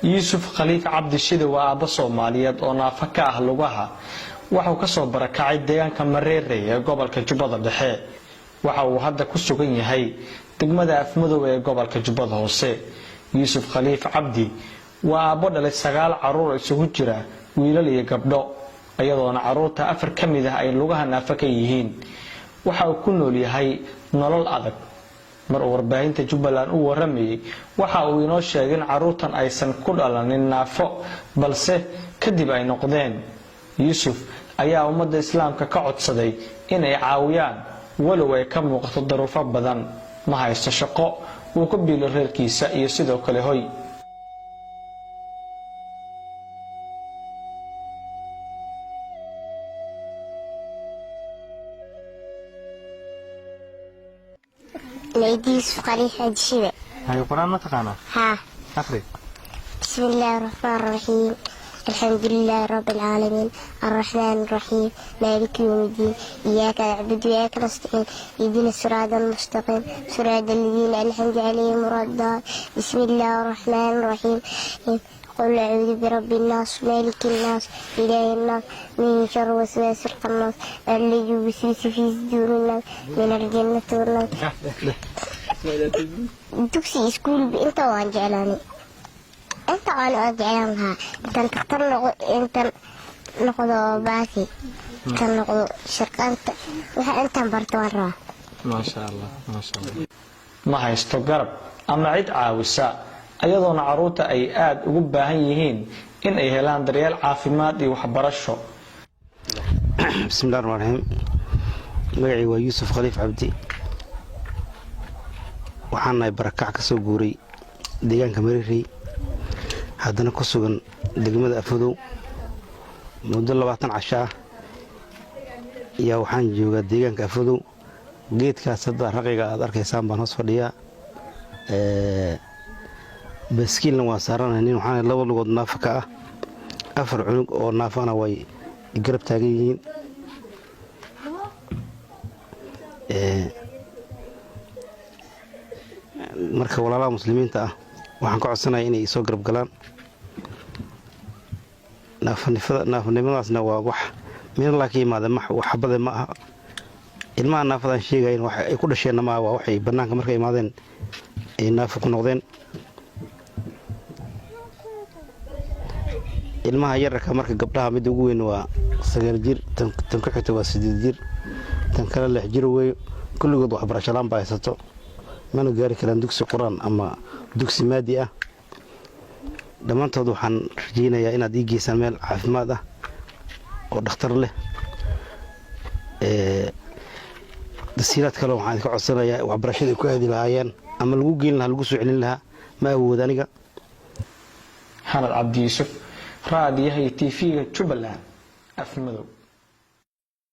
yuusuf khaliif cabdi shide waa aabbo Soomaaliyeed oo naafo ka ah lugaha waxa uu ka soo barakacay deegaanka Mareerey ee gobolka Jubbada Dhexe waxa uu hadda ku sugan yahay degmada Afmadow ee gobolka Jubbada Hoose yuusuf khaliif cabdi waa aabbo dhalay 9 caruur isugu jira wiilal iyo gabdho ayadoona caruurta 4 kamid ah ay lugaha naafo ka yihiin waxa uu ku nool yahay nolol adag mar warbaahinta Jubbaland uu waramayay waxa uu inoo sheegay in caruurtan aysan ku dhalanin naafo balse kadib ay noqdeen yuusuf ayaa ummadda islaamka ka codsaday in ay caawiyaan walow ay ka muuqato daruufo badan ma haysto shaqo uu ku biilo reerkiisa iyo sidoo kale hoy يوسف خليف عبد الشيبة. هاي القرآن ما تقانا؟ ها. أقري. بسم الله الرحمن الرحيم. الحمد لله رب العالمين الرحمن الرحيم مالك يوم الدين إياك نعبد وإياك نستعين اهدنا الصراط المستقيم صراط الذين أنعمت عليهم غير الضالين بسم الله الرحمن الرحيم قل أعوذ برب الناس مالك الناس إله الناس من شر وسواس الخناس الذي يوسوس في صدور الناس من الجنة والناس. دكسي سكول أنت وأنا جعلاني أنت وأنا جعلانها أنت تطلق أنت نقض باكي تنقض شركة أنت برتورة. ما شاء الله ما شاء الله. ما haysto garab ama cid caawisa ayadoona caruurta ay aad ugu baahan yihiin in ay helaan daryeel caafimaad iyo waxbarasho. Bismillahir Rahmanir Rahim. Magacaygu waa Yuusuf Khaliif Cabdi. waxaan nahay barakac ka soo guuray deegaanka Mareerey haddana ku sugan degmada Afmadow muddo 20 casho ah iyo waxaan joogaa deegaanka Afmadow geedkaas hadda raqiga aad arkaysaan baan hoos fadhiyaa baskiilna waa saaranahay nin waxaan 2 lugood naafo ka ah 4 cunug oo naafana way garab taagan yihiin marka walaalaha muslimiinta ah waxaan ka codsanayaa inay soo garab galaan naafanimadaasna waa wax meel la ka yimaada wax xabada ma aha ilmaha naafadan sheegayeen wax ay ku dhasheen ma waa waxay banaanka markay imaadeen ay naafo ku noqdeen ilmaha yarka marka gabdhaha mid ugu weyn waa 9 jir tan ku xigta waa 8 jir tan kale 6 jir way kulligood wax barasho laan baysato mana gaari karaan dugsi quraan ama dugsi maadi ah dhamaantood waxaan rajaynayaa inaad ii geysaan meel caafimaad ah oo dhakhtar leh dasiiraad kale waxaan ka codsanayaa waxbarashada ku aadi lahaayeen ama lagu geyn lahaa lagu soo celin lahaa ma awood aniga Hanad Cabdi Yuusuf raadiyaha TV-ga Jubbaland Afmadow.